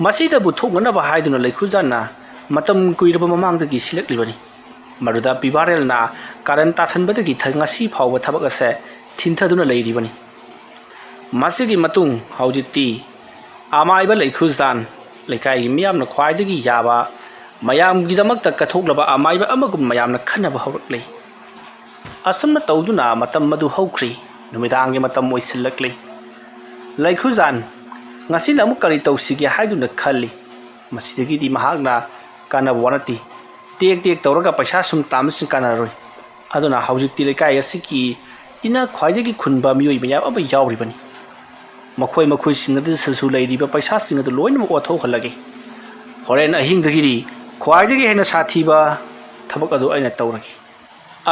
masida bu thokna ba haiduna laikhujana matam kuiraba mamangdagi silaklibani maruda pibarelna karan tasanbadagi thangasi phawba thabak ase thinthaduna leiribani masigi matung haujiti amaiba laikhujan lekai miyamna khwaidagi yaba mayam gidamakta kathoklaba amaiba amagum mayamna khanaba hawrakle asamna tawduna matam madu hawkri numidangi matam oisilakle laikhujan ngasina amuk kari tawsigi haiduna khalli masidagi di mahagna kana wanati tek tawraga paisa sum tamsin kanaroi aduna haujikti lekai asiki ina khwaidagi khunba miyoi mayam aba yawribani makhoi singadu sasu leiriba paisa singadu loina otho khalage horen ahingdagiri khwaidagi hena sathiba thabak adu aina tawragi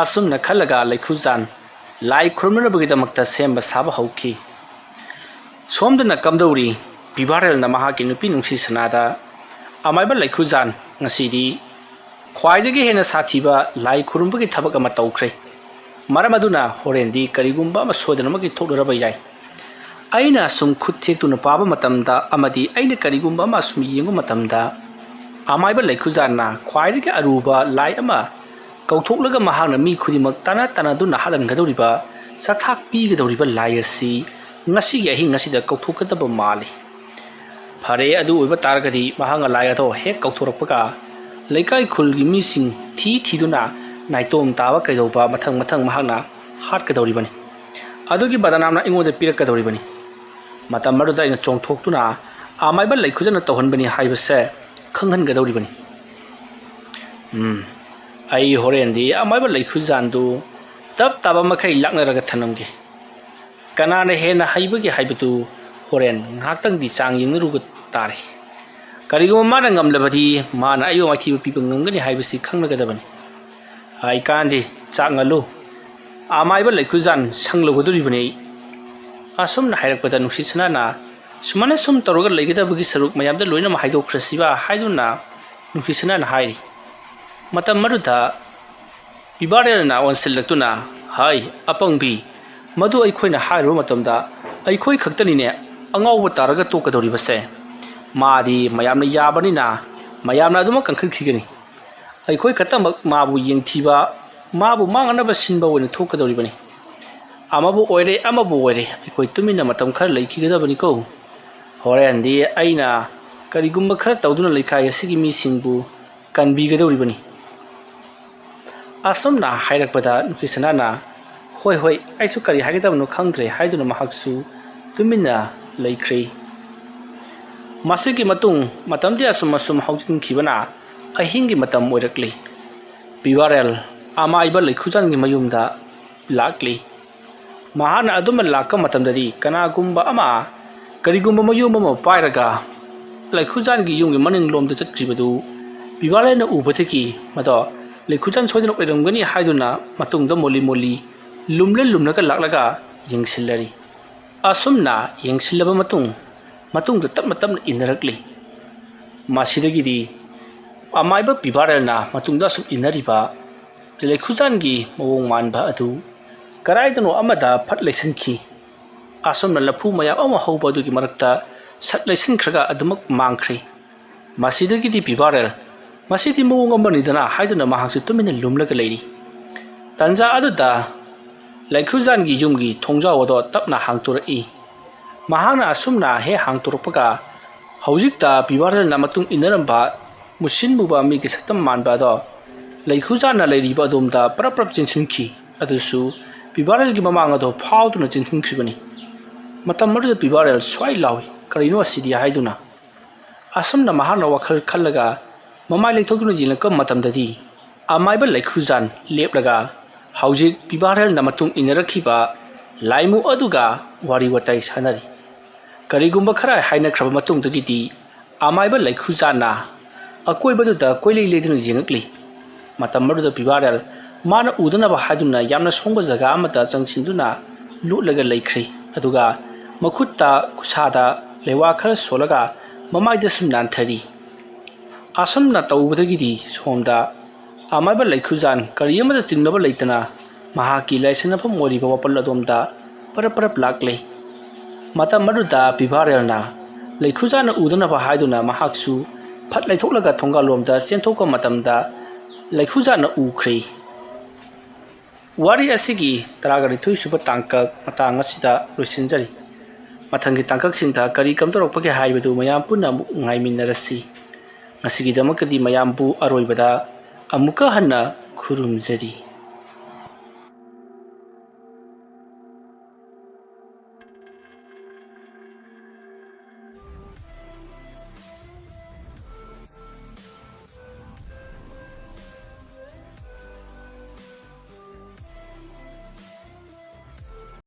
asumna khalaga laikhujan lai khurmanabagi damakta semba saba hauki somdana kamdauri bibarel na mahaki nupi nungsi sanada amaiba laikhujan ngasidi khwaidagi hena sathiba lai khurumbagi thabak ama tawkhre maramaduna horendi karigumba ama sodanamagi thoklaraba yai aina sum khuthekuna paba matamda amadi aina karigumba ama sum yengu matamda amaiba laikhujana khwaidagi aruba lai ama kauthoklaga mahangna mi khudimak tana duna halan gadoriba sathak pi gadoriba lai asi ngasi gi ahi ngasi da kauthokadaba mali phare adu oiba targadi mahanga lai atho hek kauthorakpaka leikai khulgi mising thiduna naitom tawa kaidoba mathang mahangna hat kadoribani adugi badanamna ingoda pirak kadoribani matam maruda ina chongthoktuna amaiba laikhujana tawhanbani haibase khanghan gadoribani ai horendi amaiba laikhujandu tab taba makai laknaraga thanamge kanana hena haibagi haibatu horen ngaktang di chang yingruga tare karigo mana ngamlabadi mana ayo mathi pipa ngangani haibasi khangnagadabani ai kandi changalu ꯑꯃꯥꯏꯕ ꯂꯩꯈꯨꯖꯥꯟ ꯁꯪꯂꯧꯒꯗꯧꯔꯤꯕꯅꯤ ꯑꯁꯨꯝꯅ ꯍꯥꯏꯔꯛꯄꯗ ꯅꯨꯡꯁꯤꯁꯅꯥꯅ ꯁꯨꯃꯥꯏꯅ ꯁꯨꯝ ꯇꯧꯔꯒ ꯂꯩꯒꯗꯕꯒꯤ ꯁꯔꯨꯛ ꯃꯌꯥꯝꯗ ꯂꯣꯏꯅꯃꯛ ꯍꯥꯏꯗꯣꯛꯈ꯭ꯔꯁꯤꯕ ꯍꯥꯏꯗꯨꯅ ꯅꯨꯡꯁꯤꯁꯅꯥꯅ ꯍꯥꯏꯔꯤ ꯃꯇꯝ ꯑꯗꯨꯗ ꯕꯤꯕꯥꯔꯦꯜꯅ ꯑꯣꯟꯁꯤꯜꯂꯛꯇꯨꯅ ꯍꯥꯏ ꯑꯄꯪꯕꯤ ꯃꯗꯨ ꯑꯩꯈꯣꯏꯅ ꯍꯥꯏꯔꯨꯕ ꯃꯇꯝꯗ ꯑꯩꯈꯣꯏ ꯈꯛꯇꯅꯤꯅꯦ ꯑꯉꯥꯎꯕ ꯇꯥꯔꯒ ꯇꯣꯛꯀꯗꯧꯔꯤꯕꯁꯦ ꯃꯥꯗꯤ ꯃꯌꯥꯝꯅ ꯌꯥꯕꯅꯤꯅ ꯃꯌꯥꯝꯅ ꯑꯗꯨꯃꯛ ꯀꯟꯈꯠꯈꯤꯒꯅꯤ ꯑꯩꯈꯣꯏ ꯈꯛꯇꯃꯛ ꯃꯥꯕꯨ ꯌꯦꯡꯊꯤꯕ ꯃꯥꯕꯨ ꯃꯥꯡꯅꯕ ꯁꯤꯟꯕ ꯑꯣꯏꯅ ꯊꯣꯛꯀꯗꯧꯔꯤꯕꯅꯤ ꯑꯃꯕꯨ ꯑꯣꯏꯔꯦ ꯑꯃꯕꯨ ꯑꯣꯏꯔꯦ ꯑꯩꯈꯣꯏ ꯇꯨꯃꯤꯟꯅ ꯃꯇꯝ ꯈꯔ ꯂꯩꯈꯤꯒꯗꯕꯅꯤꯀꯣ ꯍꯣꯔꯦꯟꯗꯤ ꯑꯩꯅ ꯀꯔꯤꯒꯨꯝꯕ ꯈꯔ ꯇꯧꯗꯨꯅ ꯂꯩꯀꯥꯏ ꯑꯁꯤꯒꯤ ꯃꯤꯁꯤꯡꯕꯨ ꯀꯟꯕꯤꯒꯗꯧꯔꯤꯕꯅꯤ ꯑꯁꯨꯝꯅ ꯍꯥꯏꯔꯛꯄꯗ ꯅꯨꯡꯁꯤꯁꯅꯥꯅ ꯍꯣꯏ ꯍꯣꯏ ꯑꯩꯁꯨ ꯀꯔꯤ ꯍꯥꯏꯒꯗꯕꯅꯣ ꯈꯪꯗ꯭ꯔꯦ ꯍꯥꯏꯗꯨꯅ ꯃꯍꯥꯛꯁꯨ ꯇꯨꯃꯤꯟꯅ ꯂꯩꯈ꯭ꯔꯦ ꯃꯁꯤꯒꯤ ꯃꯇꯨꯡ ꯃꯇꯝꯗꯤ ꯑꯁꯨꯝ ꯍꯧꯖꯤꯟꯈꯤꯕꯅ ꯑꯍꯤꯡꯒꯤ ꯃꯇꯝ ꯑꯣꯏꯔꯛꯂꯤ ꯕꯤꯕꯥꯔꯦꯜ ꯑꯃꯥꯏꯕ ꯂꯩꯈꯨꯖꯥꯟꯒꯤ ꯃꯌꯨꯝꯗ ꯂꯥꯛꯂꯤ ꯃꯍꯥꯛꯅ ꯑꯗꯨꯝꯅ ꯂꯥꯛꯄ ꯃꯇꯝꯗꯗꯤ ꯀꯅꯥꯒꯨꯝꯕ ꯑꯃ ꯀꯔꯤꯒꯨꯝꯕ ꯃꯌꯨꯝ ꯑꯃ ꯄꯥꯏꯔꯒ ꯂꯩꯈꯨꯖꯥꯟꯒꯤ ꯌꯨꯝꯒꯤ ꯃꯅꯤꯡꯂꯣꯝꯗ ꯆꯠꯈꯤꯕꯗꯨ ꯕꯤꯕꯥꯔꯦꯜꯅ ꯎꯕꯗꯒꯤ ꯃꯗꯣ ꯂꯩꯈꯨꯖꯥꯟ ꯁꯣꯏꯗꯅ ꯑꯣꯏꯔꯝꯒꯅꯤ ꯍꯥꯏꯗꯨꯅ ꯃꯇꯨꯡꯗ ꯃꯣꯜꯂꯤ ꯂꯨꯝꯂꯒ ꯂꯥꯛꯂꯒ ꯌꯦꯡꯁꯤꯜꯂꯔꯤ ꯑꯁꯨꯝꯅ ꯌꯦꯡꯁꯤꯜꯂꯕ ꯃꯇꯨꯡꯗ ꯇꯞꯅ ꯏꯟꯅꯔꯛꯂꯤ ꯃꯁꯤꯗꯒꯤꯗꯤ ꯑꯃꯥꯏꯕ ꯕꯤꯕꯥꯔꯦꯜꯅ ꯃꯇꯨꯡꯗ ꯑꯁꯨꯝ ꯏꯟꯅꯔꯤꯕ ꯂꯩꯈꯨꯖꯥꯟꯒꯤ ꯃꯑꯣꯡ ꯃꯥꯟꯕ ꯑꯗꯨ ꯀꯔꯥꯏꯗꯅꯣ ꯑꯃꯗ ꯐꯠ ꯂꯩꯁꯤꯟꯈꯤ ꯑꯁꯨꯝꯅ ꯂꯐꯨ ꯃꯌꯥꯝ ꯑꯃ ꯍꯧꯕ ꯑꯗꯨꯒꯤ ꯃꯔꯛꯇ ꯁꯠ ꯂꯩꯁꯤꯟꯈ꯭ꯔꯒ ꯑꯗꯨꯃꯛ ꯃꯥꯡꯈ꯭ꯔꯦ ꯃꯁꯤꯗꯒꯤꯗꯤ ꯕꯤꯕꯥꯔꯦꯜ ꯃꯁꯤꯗꯤ ꯃꯑꯣꯡ ꯑꯃꯅꯤꯗꯅ ꯍꯥꯏꯗꯨꯅ ꯃꯍꯥꯛꯁꯨ ꯇꯨꯃꯤꯟꯅ ꯂꯨꯝꯂꯒ ꯂꯩꯔꯤ ꯇꯥꯟꯖꯥ ꯑꯗꯨꯗ ꯂꯩꯈꯨꯖꯥꯟꯒꯤ ꯌꯨꯝꯒꯤ ꯊꯣꯡꯖꯥꯎ ꯑꯗꯣ ꯇꯞꯅ ꯍꯥꯡꯇꯣꯔꯛꯏ ꯃꯍꯥꯛꯅ ꯑꯁꯨꯝꯅ ꯍꯦꯛ ꯍꯥꯡꯇꯣꯔꯛꯄꯒ ꯍꯧꯖꯤꯛꯇ ꯕꯤꯕꯥꯔꯦꯜꯅ ꯃꯇꯨꯡ ꯏꯟꯅꯔꯝꯕ ꯃꯨꯁꯤꯟ ꯃꯨꯕ ꯃꯤꯒꯤ ꯁꯛꯇꯝ ꯃꯥꯟꯕ ꯑꯗꯣ ꯂꯩꯈꯨꯖꯥꯟꯅ ꯂꯩꯔꯤꯕ ꯑꯗꯣꯝꯗ ꯄꯔꯞ ꯆꯦꯟꯁꯤꯟꯈꯤ ꯑꯗꯨꯁꯨ ꯕꯤꯕꯥꯔꯦꯜꯒꯤ ꯃꯃꯥꯡ ꯑꯗꯣ ꯐꯥꯎꯗꯨꯅ ꯆꯦꯟꯁꯤꯟꯈꯤꯕꯅꯤ ꯃꯇꯝ ꯑꯗꯨꯗ ꯕꯤꯕꯥꯔꯦꯜ ꯁ꯭ꯋꯥꯏ ꯂꯥꯎꯏ ꯀꯔꯤꯅꯣ ꯑꯁꯤꯗꯤ ꯍꯥꯏꯗꯨꯅ ꯑꯁꯨꯝꯅ ꯃꯍꯥꯛꯅ ꯋꯥꯈꯜ ꯈꯜꯂꯒ ꯃꯃꯥꯏ ꯂꯩꯊꯣꯛꯇꯨꯅ ꯌꯦꯡꯂꯛꯄ ꯃꯇꯝꯗꯗꯤ ꯑꯃꯥꯏꯕ ꯂꯩꯈꯨꯖꯥꯟ ꯂꯦꯞꯂꯒ ꯍꯧꯖꯤꯛ ꯕꯤꯕꯥꯔꯦꯜꯅ ꯃꯇꯨꯡ ꯏꯟꯅꯔꯛꯈꯤꯕ ꯂꯥꯏꯃꯨ ꯑꯗꯨꯒ ꯋꯥꯔꯤ ꯋꯥꯇꯥꯏ ꯁꯥꯟꯅꯔꯤ ꯀꯔꯤꯒꯨꯝꯕ ꯈꯔ ꯍꯥꯏꯅꯈ꯭ꯔꯕ ꯃꯇꯨꯡꯗꯒꯤꯗꯤ ꯑꯃꯥꯏꯕ ꯂꯩꯈꯨꯖꯥꯟꯅ ꯑꯀꯣꯏꯕꯗꯨꯗ ꯀꯣꯏꯂꯩ ꯂꯩꯗꯨꯅ ꯌꯦꯡꯂꯛꯂꯤ ꯃꯇꯝ ꯑꯗꯨꯗ ꯕꯤꯕꯥꯔꯦꯜ ꯃꯥꯅ ꯎꯗꯅꯕ ꯍꯥꯏꯗꯨꯅ ꯌꯥꯝꯅ ꯁꯣꯡꯕ ꯖꯒꯥ ꯑꯃꯗ ꯆꯪꯁꯤꯟꯗꯨꯅ ꯂꯣꯠꯂꯒ ꯂꯩꯈ꯭ꯔꯦ ꯑꯗꯨꯒ ꯃꯈꯨꯠꯇ ꯈꯨꯠꯁꯥꯗ ꯂꯩꯋꯥ ꯈꯔ ꯁꯣꯜꯂꯒ ꯃꯃꯥꯏꯗ ꯁꯨꯝ ꯅꯥꯟꯊꯔꯤ ꯑꯁꯨꯝꯅ ꯇꯧꯕꯗꯒꯤꯗꯤ ꯁꯣꯝꯗ ꯑꯃꯥꯏꯕ ꯂꯩꯈꯨꯖꯥꯟ ꯀꯔꯤ ꯑꯃꯗ ꯆꯤꯡꯅꯕ ꯂꯩꯇꯅ ꯃꯍꯥꯛꯀꯤ ꯂꯥꯏꯁꯟꯅꯐꯝ ꯑꯣꯏꯔꯤꯕ ꯋꯥꯄꯜ ꯑꯗꯣꯝꯗ ꯄꯔꯞ ꯂꯥꯛꯂꯦ ꯃꯇꯝ ꯑꯗꯨꯗ ꯕꯤꯕꯥꯔꯦꯜꯅ ꯂꯩꯈꯨꯖꯥꯟꯅ ꯎꯗꯅꯕ ꯍꯥꯏꯗꯨꯅ ꯃꯍꯥꯛꯁꯨ ꯐꯠ ꯂꯩꯊꯣꯛꯂꯒ ꯊꯣꯡꯒꯥꯜꯂꯣꯝꯗ ꯆꯦꯟꯊꯣꯛꯄ ꯃꯇꯝꯗ ꯂꯩꯈꯨꯖꯥꯟꯅ ꯎꯈ꯭ꯔꯦ ꯋꯥꯔꯤ ꯑꯁꯤꯒꯤ 12 ꯁꯨꯕ ꯇꯥꯡꯀꯛ ꯃꯇꯥꯡ ꯑꯁꯤꯗ ꯂꯣꯏꯁꯤꯟꯖꯔꯤ ꯃꯊꯪꯒꯤ ꯇꯥꯡꯀꯛꯁꯤꯡꯗ ꯀꯔꯤ ꯀꯝꯗꯧꯔꯛꯄꯒꯦ ꯍꯥꯏꯕꯗꯨ ꯃꯌꯥꯝ ꯄꯨꯟꯅ ꯑꯃꯨꯛ ꯉꯥꯏꯃꯤꯟꯅꯔꯁꯤ ꯉꯁꯤꯒꯤꯗꯃꯛꯇꯗꯤ ꯃꯌꯥꯝꯕꯨ ꯑꯔꯣꯏꯕꯗ ꯑꯃꯨꯛꯀ ꯍꯟꯅ ꯈꯨꯔꯨꯝꯖꯔꯤ